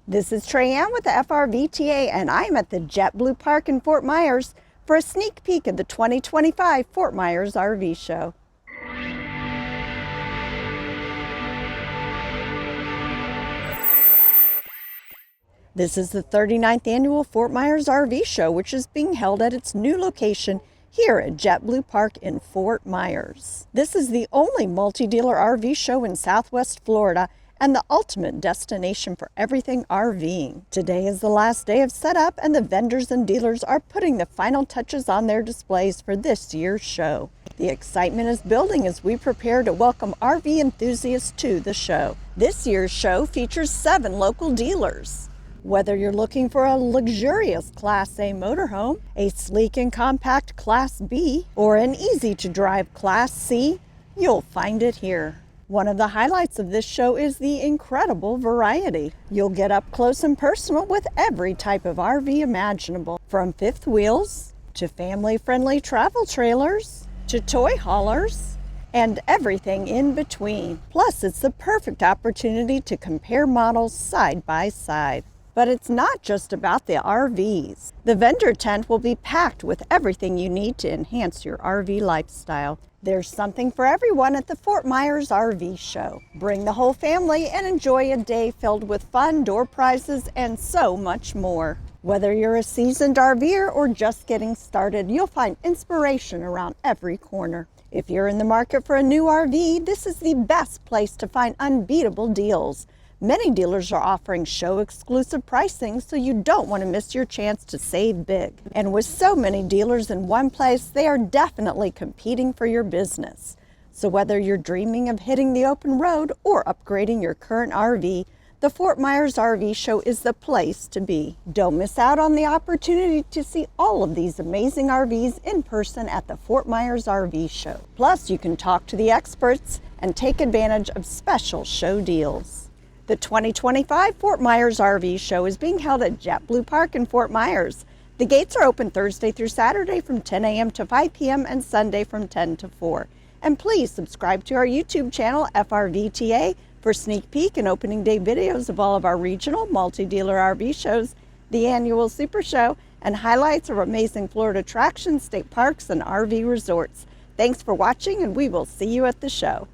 This is Trayanne with the FRVTA, and I'm at the JetBlue Park in Fort Myers for a sneak peek at the 2025 Fort Myers RV Show. This is the 39th annual Fort Myers RV Show, which is being held at its new location here at JetBlue Park in Fort Myers. This is the only multi-dealer RV show in Southwest Florida and the ultimate destination for everything RVing. Today is the last day of setup, and the vendors and dealers are putting the final touches on their displays for this year's show. The excitement is building as we prepare to welcome RV enthusiasts to the show. This year's show features 7 local dealers. Whether you're looking for a luxurious Class A motorhome, a sleek and compact Class B, or an easy-to-drive Class C, you'll find it here. One of the highlights of this show is the incredible variety. You'll get up close and personal with every type of RV imaginable, from fifth wheels to family-friendly travel trailers to toy haulers and everything in between. Plus, it's the perfect opportunity to compare models side by side. But it's not just about the RVs. The vendor tent will be packed with everything you need to enhance your RV lifestyle. There's something for everyone at the Fort Myers RV Show. Bring the whole family and enjoy a day filled with fun, door prizes, and so much more. Whether you're a seasoned RVer or just getting started, you'll find inspiration around every corner. If you're in the market for a new RV, this is the best place to find unbeatable deals. Many dealers are offering show-exclusive pricing, so you don't want to miss your chance to save big. And with so many dealers in one place, they are definitely competing for your business. So whether you're dreaming of hitting the open road or upgrading your current RV, the Fort Myers RV Show is the place to be. Don't miss out on the opportunity to see all of these amazing RVs in person at the Fort Myers RV Show. Plus, you can talk to the experts and take advantage of special show deals. The 2025 Fort Myers RV Show is being held at JetBlue Park in Fort Myers. The gates are open Thursday through Saturday from 10 a.m. to 5 p.m. and Sunday from 10 to 4. And please subscribe to our YouTube channel, FRVTA, for sneak peek and opening day videos of all of our regional multi-dealer RV shows, the annual Super Show, and highlights of amazing Florida attractions, state parks, and RV resorts. Thanks for watching, and we will see you at the show.